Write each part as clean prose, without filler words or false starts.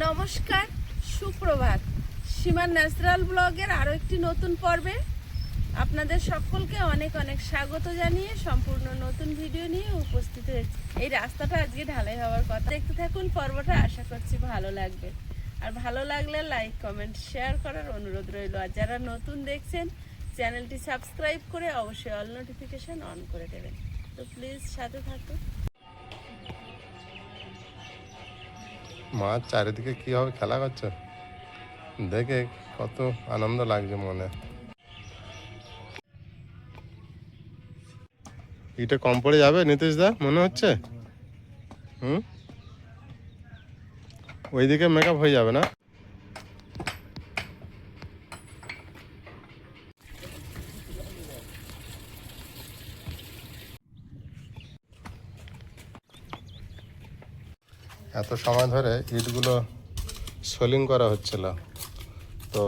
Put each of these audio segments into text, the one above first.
নমস্কার, সুপ্রভাত। সীমার ন্যাচারাল ব্লগের আরও একটি নতুন পর্বে আপনাদের সকলকে অনেক অনেক স্বাগত জানিয়ে সম্পূর্ণ নতুন ভিডিও নিয়ে উপস্থিত হয়েছি। এই রাস্তাটা আজকে ঢালাই হওয়ার কথা। দেখতে থাকুন পর্বটা, আশা করছি ভালো লাগবে। আর ভালো লাগলে লাইক, কমেন্ট, শেয়ার করার অনুরোধ রইল। আর যারা নতুন দেখছেন চ্যানেলটি সাবস্ক্রাইব করে অবশ্যই অল নোটিফিকেশন অন করে দেবেন। তো প্লিজ সাথে থাকুন। মাছ চারিদিকে কিভাবে খেলা করছে দেখে কত আনন্দ লাগছে মনে। এটা কম পড়ে যাবে নীতিশ দা মনে হচ্ছে। ওইদিকে মেকআপ হয়ে যাবে না? এত সময় ধরে ইটগুলো সোলিং করা হচ্ছিল, তো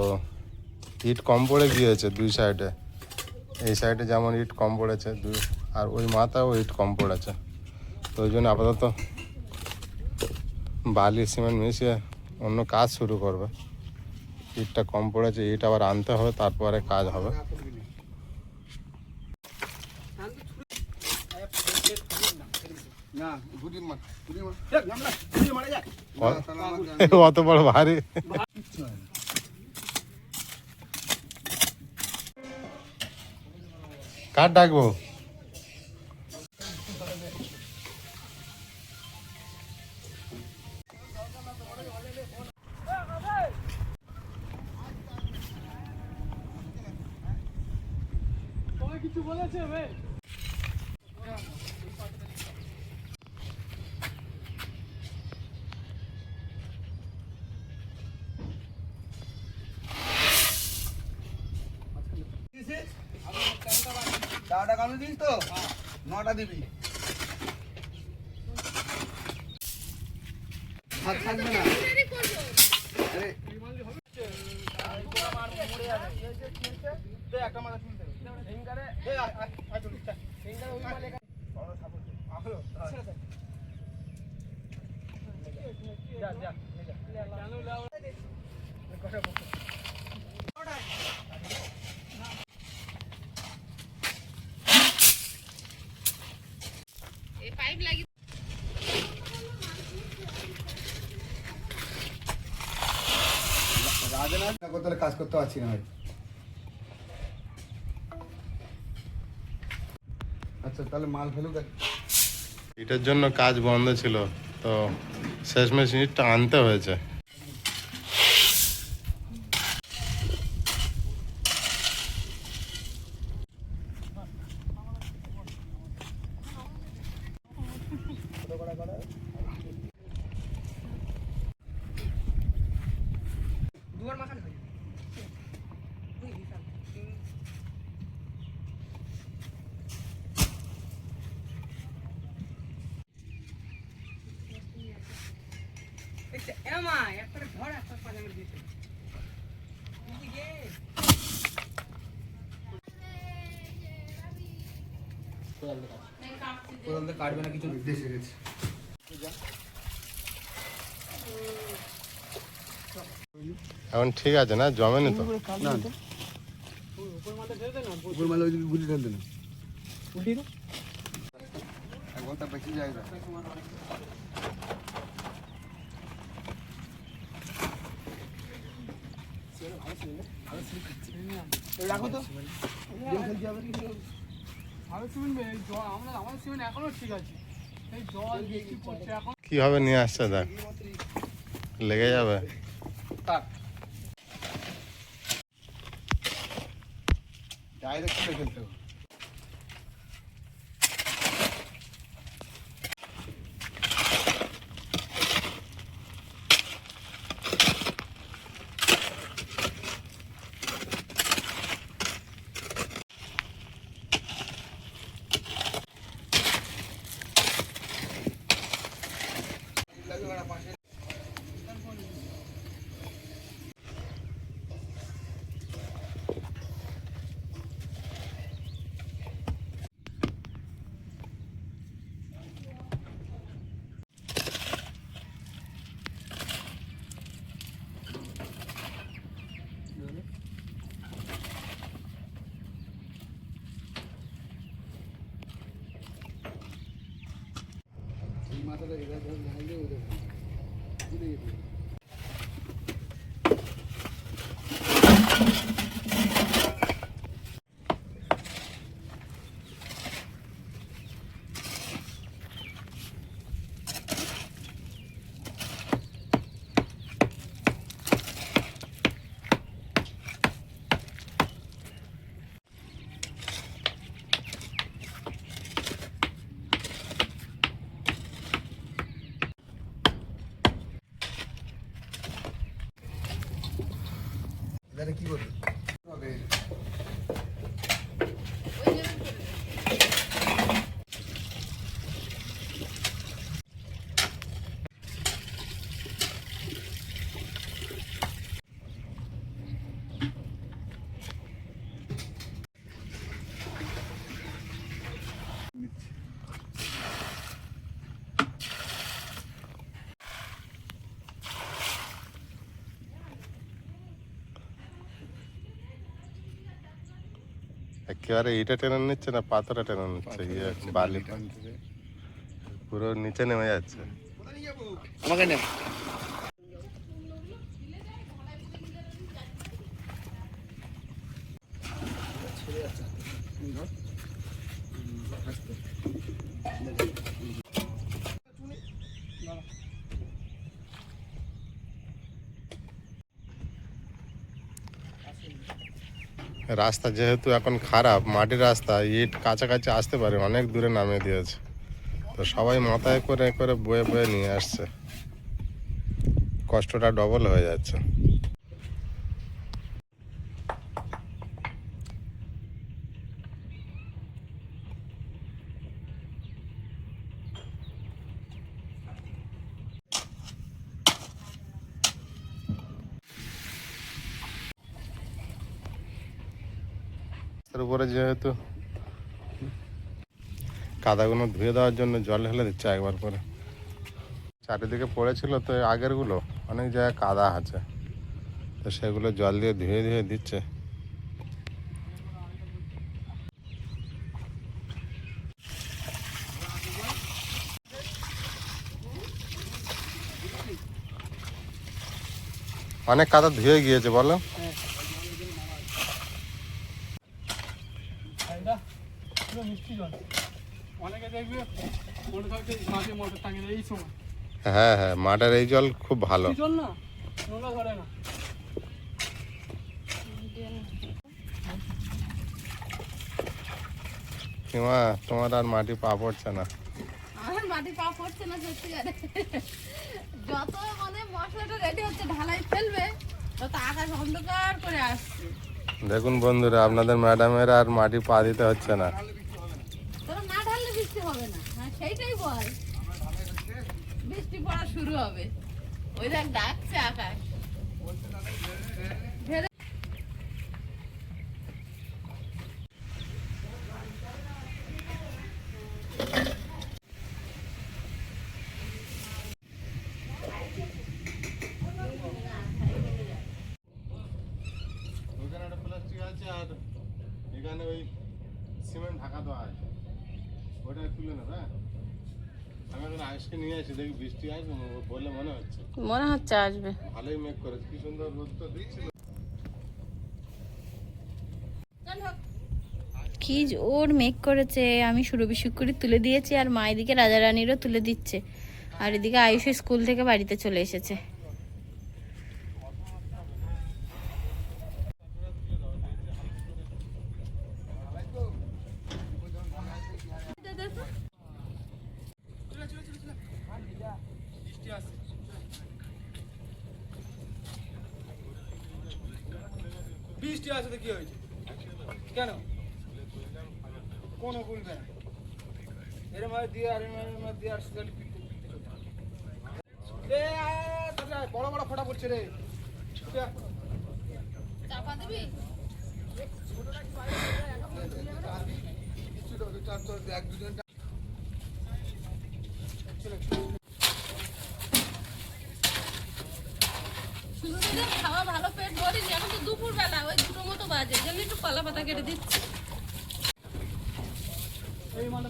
ইট কম পড়ে গিয়েছে দুই সাইডে। এই সাইডে যেমন ইট কম পড়েছে আর ওই মাথাও ইট কম পড়েছে, তো ওই জন্য আপাতত বালি সিমেন্ট মিশিয়ে অন্য কাজ শুরু করবে। ইটটা কম পড়েছে, ইট আবার আনতে হবে, তারপরে কাজ হবে। অত বড় ভারী কার ডাকবো? কিছু বলেছে ভাই? চারটা কামড়ে দিস তো, 9টা দিবি। ভাত থাকবে না। একটা মাথা তুলতে পাইপ লাগি তাহলে কাজ করতে পারছি না ভাই। আচ্ছা তাহলে মাল ফেলুক। এটার জন্য কাজ বন্ধ ছিল, তো শেষমেশ ইটটা আনতে হয়েছে। কাটবে না কিছু দেশে গেছে। এখন ঠিক আছে না? জমেনি তো? না উপর মালে ওইদিকে গুলি ঢেল দেন। উল্টি না এক ঘন্টা বেশি জায়গা। রাখো তো খেলতে হবে। ভালো সিমেন্ট, আমাদের সিমেন্ট এখনো ঠিক আছে। এই জল বৃষ্টি পড়ছে এখন কিভাবে নিয়ে আসছে দেখ, লেগে যাবে। ডাইরেক্ট খেলতে হবে। কি করবি? একেবারে ইটা টেনে নিচ্ছে না পাথরে টেনে নিচ্ছে ইয়ে বালি পুরো নিচে নেমে যাচ্ছে। আমাকে নে। রাস্তা যেহেতু এখন খারাপ, মাটির রাস্তা, ইট কাছাকাছি আসতে পারে, অনেক দূরে নামিয়ে দিয়েছে। তো সবাই মাথায় করে করে বয়ে বয়ে নিয়ে আসছে, কষ্টটা ডবল হয়ে যাচ্ছে। তার উপরে যেহেতু কাদাগুলো ধুয়ে দেওয়ার জন্য জল ঢেলে দিচ্ছে একবার করে। চারিদিকে পড়েছিল তো আগেরগুলো, অনেক জায়গায় কাদা আছে, তো সেগুলো জল দিয়ে ধুয়ে ধুয়ে দিচ্ছে। অনেক কাদা ধুয়ে গিয়েছে বলো। এটা পুরো মিষ্টি জল। অনেকে দেখবে মনে থাকবে মাঝে মোটর টাঙিয়ে এই সময়। হ্যাঁ হ্যাঁ, মাঠের এই জল খুব ভালো। জল না নোংরা ধরে না। সীমা, তোমার আর মাটি পা পড়ছে না। আমার মাটি পা পড়ছে না সত্যিকারে। যত মানে মশলাটা রেডি হচ্ছে ঢালাই ফেলবে তত আকাশ অন্ধকার করে আসছে। দেখুন বন্ধুরা, আপনাদের ম্যাডামের আর মাটি পা দিতে হচ্ছে না। তোরা না ঢাললে বৃষ্টি হবে না, হ্যাঁ সেইটাই বল। বৃষ্টি পড়া শুরু হবে, ওই দেখ ডাকছে আকাশ। ওখানে একটা প্লাস্টিক আছে আর এখানে ওই সিমেন্ট ঢাকা দেওয়া আছে, ওটা তুলে নেবে। আমি এখন আজকে নিয়ে আসি, দেখি বৃষ্টি আসবে বলে মনে হচ্ছে। মনে হচ্ছে আসবে। ভালোই মেঘ করেছে, কি সুন্দর রোদ তো দিচ্ছিল। কি জোর মেঘ করেছে। আমি সুরভি শুকুরি তুলে দিয়েছি আর মা এদিকে রাজা রানীরও তুলে দিচ্ছে, আর এদিকে আয়ুষ স্কুল থেকে বাড়িতে চলে এসেছে। বৃষ্টি আসে তো কি হয়েছে? কেন কোনো বলবে না এর মাঝে দিয়ে আর দিয়ে আর বড় বড় ফোটা পড়ছে রে। চাপা দিবি? শুরুতে খাওয়া ভালো পেট ভরিনি, এখন তো দুপুর বেলা ওই 2টো মতো বাজে, জন্য একটু কলা পাতা কেটে দিচ্ছি। এই মালটা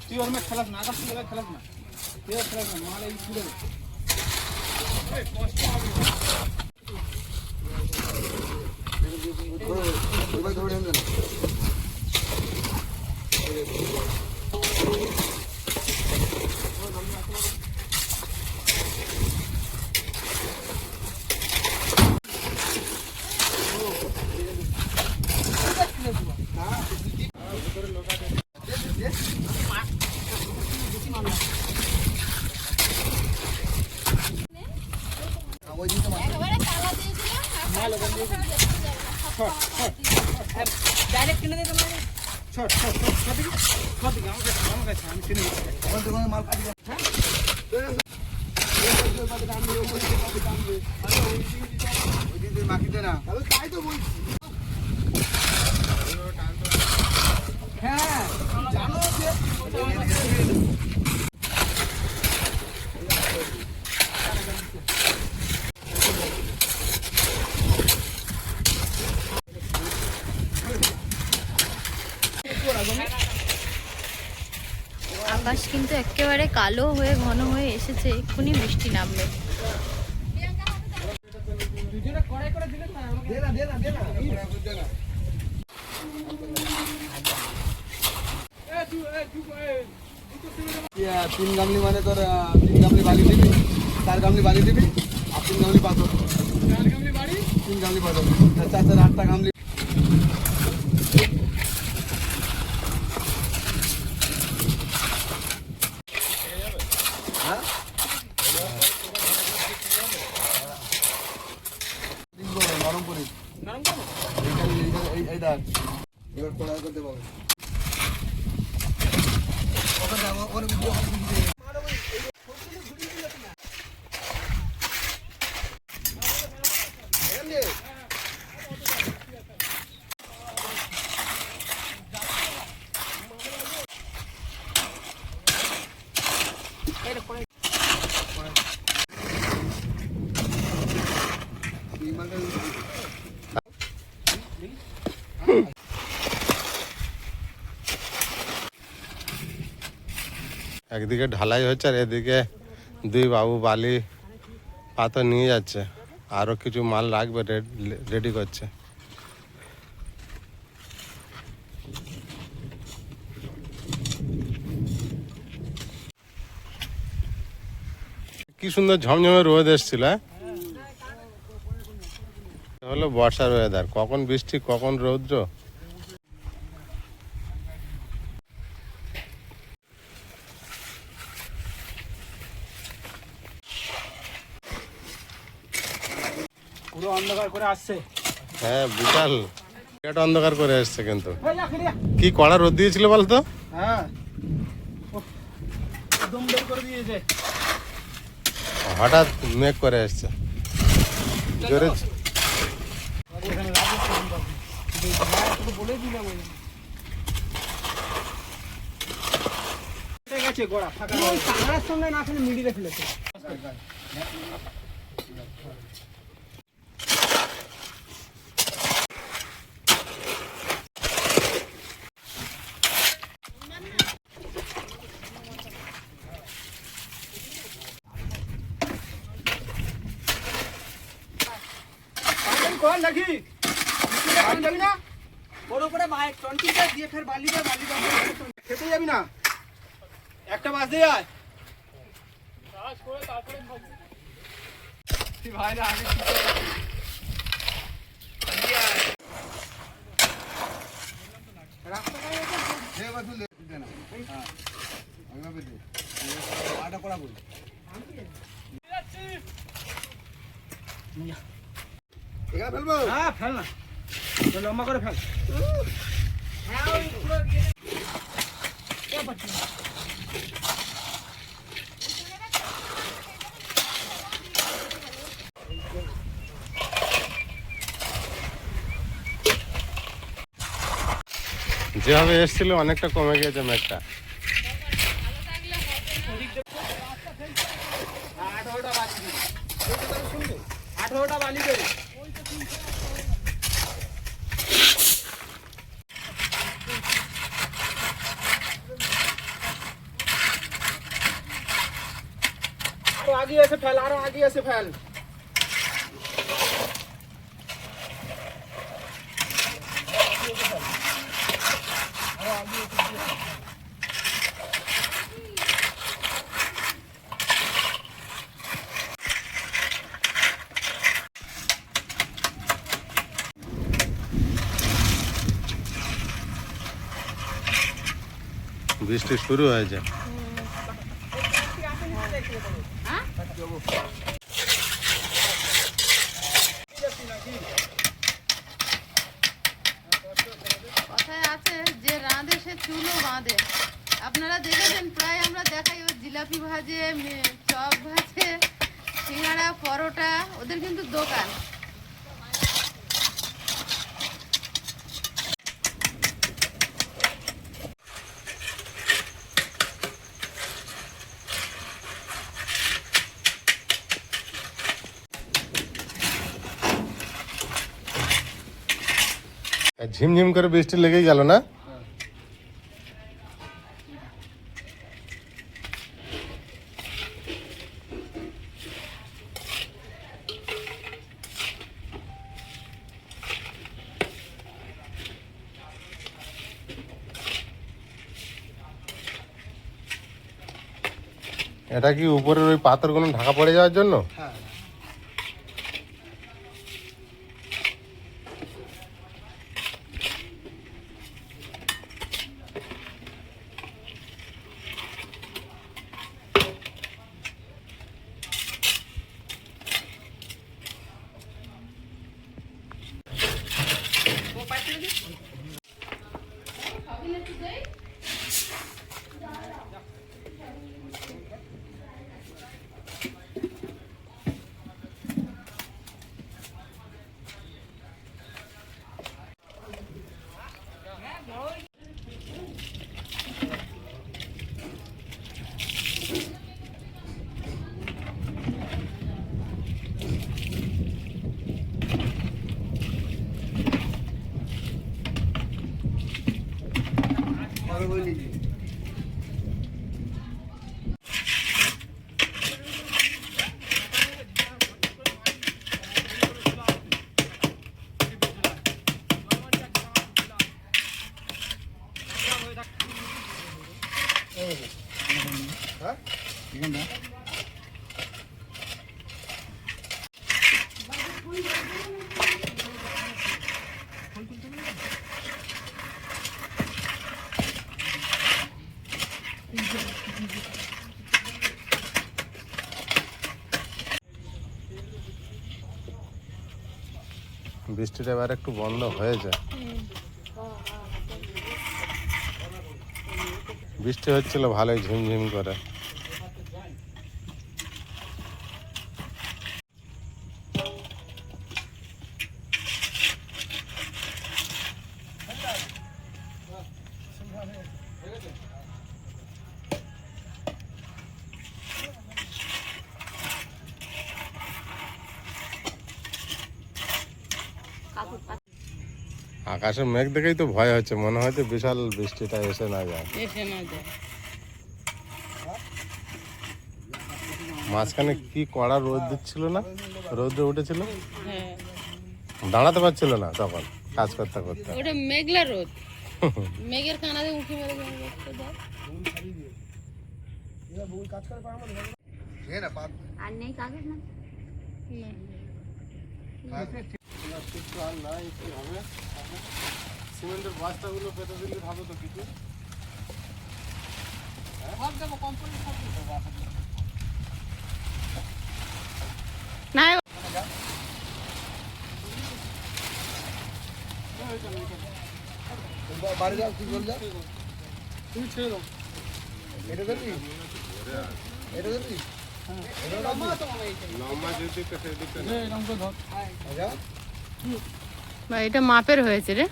তুই ওর খেলাস না, আকাশ তুই খেলাস না, খেলাস না, মাল এই তুলে মাখিতে না তাই তো বলছি। হ্যাঁ জানো যে আকাশ কিন্তু একেবারে কালো হয়ে ঘন হয়ে এসেছে, এক্ষুনি বৃষ্টি নামবে। দুজনে কড়াই করে দিলেন না আমাকে। দে না দে না দে না দে না। তিন গামলি মানে তোর 3 গামলি বালি দিবি, 4 গামলি বালি দিবি আর 3 গামলি পাথর। 4 গামলি বাড়ি 3 গামলি পাথর, 4 8টা গামলি। হ্যাঁ নরম করে নরম করো। এইটা এবার কড়াই করতে পারবে। ওখানে অনেক একদিকে ঢালাই হচ্ছে আর এদিকে দুই বাবু বালি পাথর নিয়ে যাচ্ছে, আরও কিছু মাল রাখবে, রেডি করছে। কি সুন্দর ঝমঝমে রোদ এসছিল, হলো বর্ষার ওয়েদার, কখন বৃষ্টি কখন রৌদ্র। পুরো অন্ধকার করে আসছে। হ্যাঁ বিশাল বিরাট অন্ধকার করে এসছে, কিন্তু এই যা ফিরে কি কড়া রোদ দিয়েছিল বলতো। হ্যাঁ দম বের করে দিয়েছে। হঠাৎ মেঘ করে এসছে জোরে। বলে দিলাম গেছে গোড়া ফাঁকা কাঁকড়ার সঙ্গে না খেলে মিডিলে ফেলেছে। নাকি যাবি না ওর উপরে টনকিটা দিয়ে ফের বালি খেতে যাবি না, একটা বাস দিয়ে আয় ভাইরা আগে আটা করা বল এখানে ফেলবো। হ্যাঁ ফেল না, লম্বা করে ফেল। যেভাবে এসেছিল অনেকটা কমে গিয়েছে মেঘটা। 18টা বালি দেবে। আগে এসে ফেল, আরো আগে এসে ফেল। বৃষ্টি শুরু হয়েছে। কথায় আছে যে রাঁধে সে চুলো বাঁধে। আপনারা দেখেছেন, প্রায় আমরা দেখাই ও জিলাপি ভাজে, চপ ভাজে, সিঙ্গাড়া, পরোটা, ওদের কিন্তু দোকান। ঝিমঝিম করে বৃষ্টি লেগেই গেল না? এটা কি উপরের ওই পাথরগুলো ঢাকা পড়ে যাওয়ার জন্য? হ্যাঁ, বৃষ্টিটা এবার একটু বন্ধ হয়েছে। বৃষ্টি হচ্ছিল ভালোই ঝিমঝিম করে। আকাশের মেঘ দেখেই তো ভয় হচ্ছে, মনে হচ্ছে বিশাল বৃষ্টিটা এসে না যায়। মাঝখানে কি কড়া রোদ দিচ্ছিল না, রোদ্রে উঠেছিল, দাঁড়াতে পারছিল না তখন কাজ করতে করতে। ওটা মেঘলা রোদ, মেঘের কানাতে উঠে মেরে আর নেই কাগজ না। সিমেন্টের বস্তাগুলো পেতে দিলে হবে তো কিছু। না বাড়ি যাও, কি বল যাও, তুমি ছেড়ে দাও। এটা ধরবি, এটা ধরবি, লম্বা যেদিকটা সেদিকটা না। এরকম করে ধর। আচ্ছা বা এটা মাপের হয়েছে রে,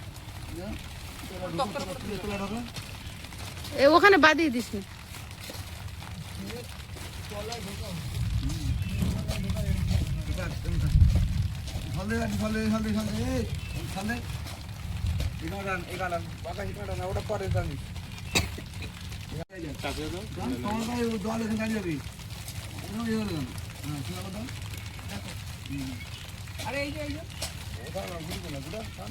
এ ওখানে বাদিয়ে দিস না। ফলে ফলে ফলে ফলে ফলে এগান বাঁকা হিকাটা না, ওটা পরে জানি চাপিয়ে দাও। দল এখানে দাঁড়িয়ে যাবি। হ্যাঁ ঠিক আছে দাও। আরে এই যে ওটা না গুড়ি না গুড়া টান।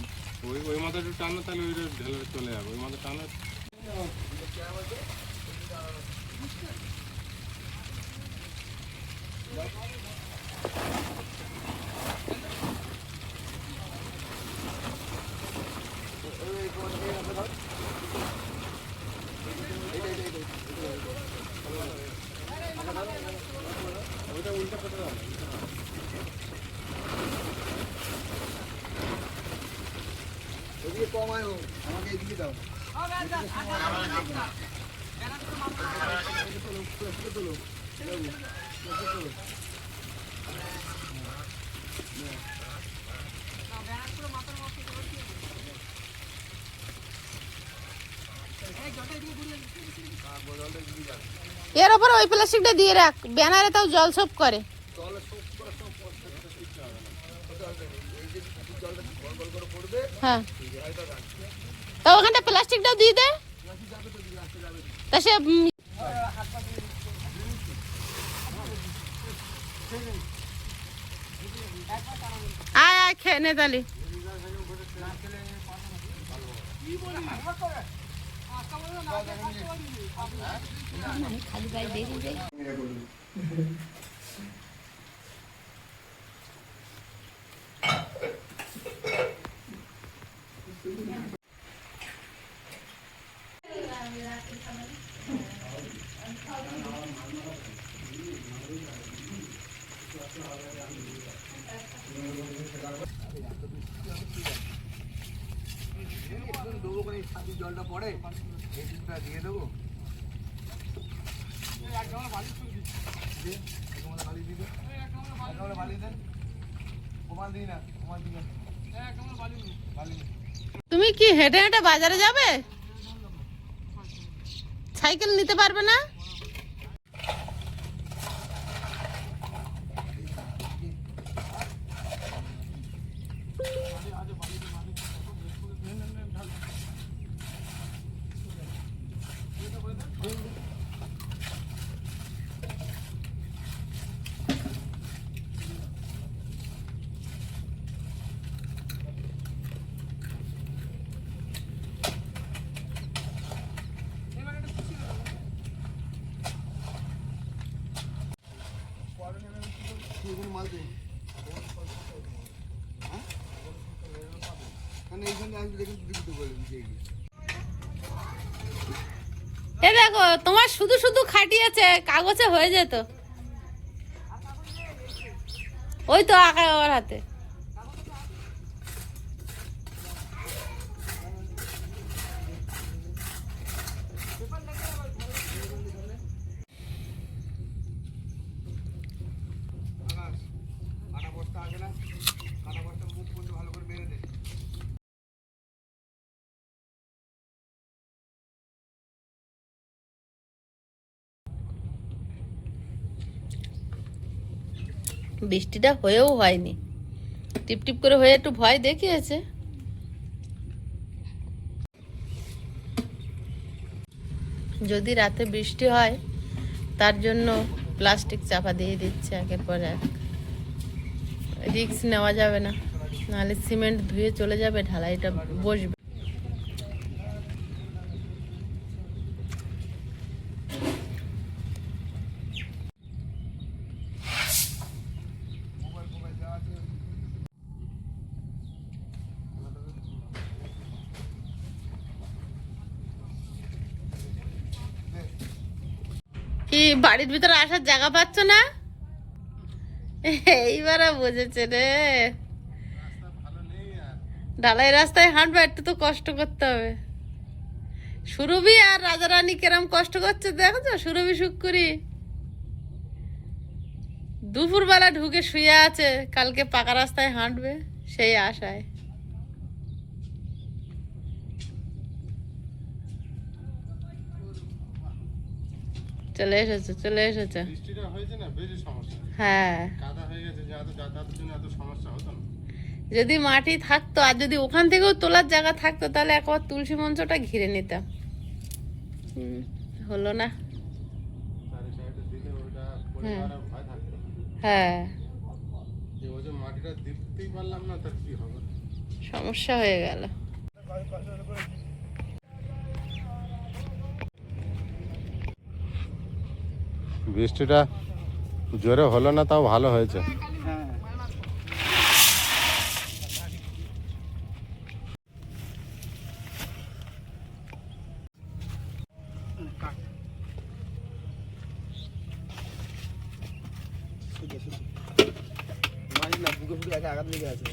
ওই মাথা একটু টানো, তাহলে ওইটা ঢেলে চলে যাবে। ওই মাথা টানো। ওইটা উল্টা করে দাও। ওদিকে কমায় হোক, আমাকে এদিকে দাও। এর ওপর ওই প্লাস্টিকটা দিয়ে রাখ, ব্যানারে তাও জল সব করে। হ্যাঁ, তা ওখানটা প্লাস্টিকটাও দিয়ে দে। তা সে আয় আয় খেয়ে নে তালি। খালি গায়ে বেরিয়ে যায়। দেবো করে ছাতির জলটা পড়ে এই দুধটা দিয়ে দেবো। বালি দিবে, বালি দেন। প্রমাণ দিই না, প্রমাণ দিই না। বালি তুমি কি হেঁটে হেঁটে বাজারে যাবে? সাইকেল নিতে পারবে না? মাল দেয়। এইখানে আসলে দেখুন দিতে বলে দিতে। এ দেখো, তোমার শুধু শুধু খাটিয়েছে, কাগজে হয়ে যেত। ওই তো আঁকা ওর হাতে। কাটা বস্তা আছে না, কাটা বস্তা মুখ পর্যন্ত ভালো করে মেরে দে। বৃষ্টিটা হয়েও হয়নি, টিপ টিপ করে হয়ে একটু ভয় দেখিয়েছে। যদি রাতে বৃষ্টি হয়, তার জন্য প্লাস্টিক চাপা দিয়ে দিচ্ছে একের পর এক। রিস্ক নেওয়া যাবে না, নাহলে সিমেন্ট ধুয়ে চলে যাবে, ঢালাইটা বসবে। কি বাড়ির ভিতরে আসার জায়গা পাচ্ছ না? এইবারে বুঝেছে রে, ঢালাই রাস্তায় হাঁটবে, একটু তো কষ্ট করতে হবে। সুরভি আর রাজারানী কেরম কষ্ট করছে দেখো, সুরভি শুক্কুরি দুপুরবেলা ঢুকে শুয়ে আছে, কালকে পাকা রাস্তায় হাঁটবে সেই আশায়। চলে এসেছে, চলে এসেছে। বৃষ্টিটা হয়েছে না, বেশি সমস্যা। হ্যাঁ, কাদা হয়ে গেছে, যে এত যাতায়াতের জন্য এত সমস্যা হতো না। যদি মাটি থাকতো আর যদি ওখান থেকেও তোলার জায়গা থাকতো, তাহলে একবার তুলসী মঞ্চটা ঘিরে নিতাম। হলো না। চারি সাইডে দিলে ওইটা পরিবারের ভয় থাকতো। হ্যাঁ, এবছর মাটিটা দিতেই পারলাম না, তার কি হবে? সমস্যা হয়ে গেল। বৃষ্টিটা জোরে হলো না, তাও ভালো হয়েছে। হ্যাঁ মাঝে না বুকে ফুকে একা আঘাত লেগে আছে।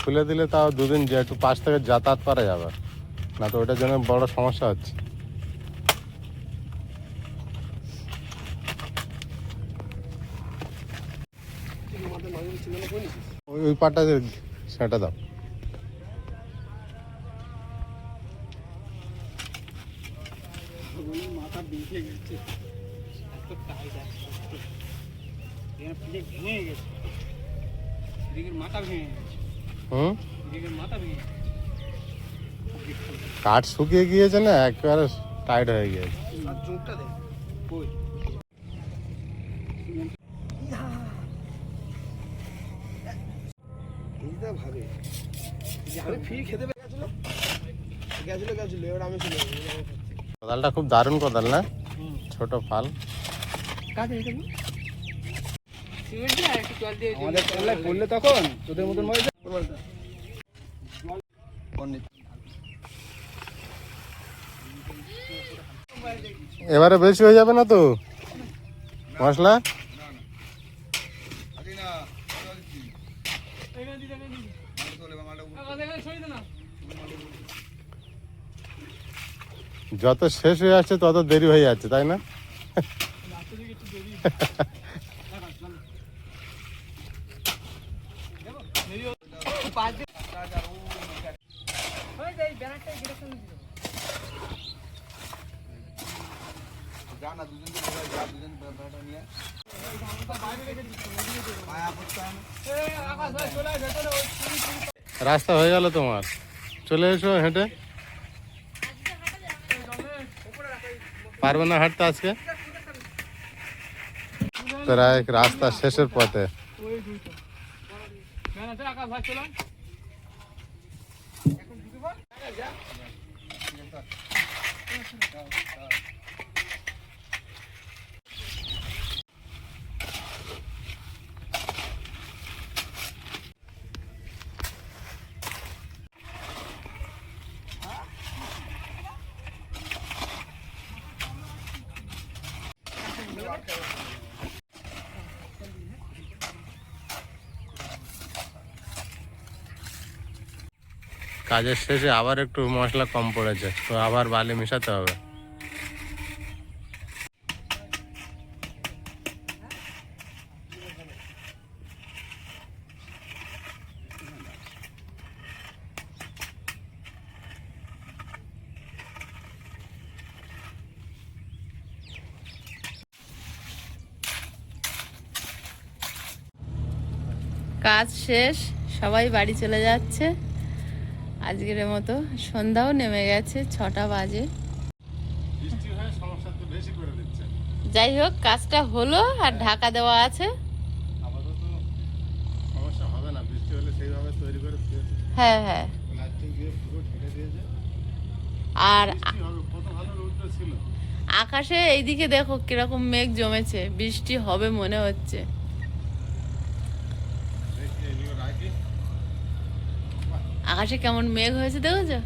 খুলে দিলে তাও দুদিন যে একটু পাশ থেকে যাতায়াত করা যাবে, না তো ওটার জন্য বড় সমস্যা হচ্ছে। ওই পাটা সেটা দাও। মাথা বেঁকে গেছে, এত টাইট আছে এখানে পিঠে ভেঙে গেছে, এদিকের মাথা ভেঙে গেছে, হুম, এদিকের মাথা ভেঙে গেছে। কাঠ শুকিয়ে গিয়েছে না, একেবারে টাইট হয়ে গিয়েছে। আর চোখটা দে কই এইটা ভাবে যে আমি ফ্রি খেতে পেয়ে গেছিল এবার আমি চলে যাবো। কোদালটা খুব দারুণ কোদাল না, ছোট ফাল। কাজে এটা সিমেন্ট দিয়ে আর একটু জল দিয়ে আমাদের পাল্লায় পড়লে তখন তোদের মতন মরে যায়। এবারে বেশি হয়ে যাবে না তো মশলা? যত শেষ হয়ে আসছে তত দেরি হয়ে যাচ্ছে, তাই না? যা না দুজন তো বোঝাই, যা দুজন ব্যাপারটা নিয়ে মায়া করতে হবে। রাস্তা হয়ে গেল তোমার, চলে এসো হেঁটে। পারবে না হাঁটতে আজকে? প্রায় রাস্তা শেষের পথে। কাজের শেষে আবার একটু মশলা কম পড়েছে, তো আবার বালি মেশাতে হবে। কাজ শেষ, সবাই বাড়ি চলে যাচ্ছে আজকের মতো। সন্ধ্যাও নেমে গেছে, 6টা বাজে। বৃষ্টি হয়ে সমস্যা তো বেশি করে দিচ্ছে। যাই হোক, কাজটা হলো আর ঢাকা দেওয়া আছে। আপাতত সমস্যা হবে না, বৃষ্টি হলে সেইভাবে তৈরি করে হ্যাঁ হ্যাঁ। প্লাস্টিক দিয়ে পুরো ঢেকে দিয়েছে। আর বৃষ্টি হবে, কত ভালো রোদটা ছিল। আকাশে এইদিকে দেখো কিরকম মেঘ জমেছে, বৃষ্টি হবে মনে হচ্ছে। দেখি এগুলো রাখি। আকাশে কেমন মেঘ হয়েছে দেখেছো?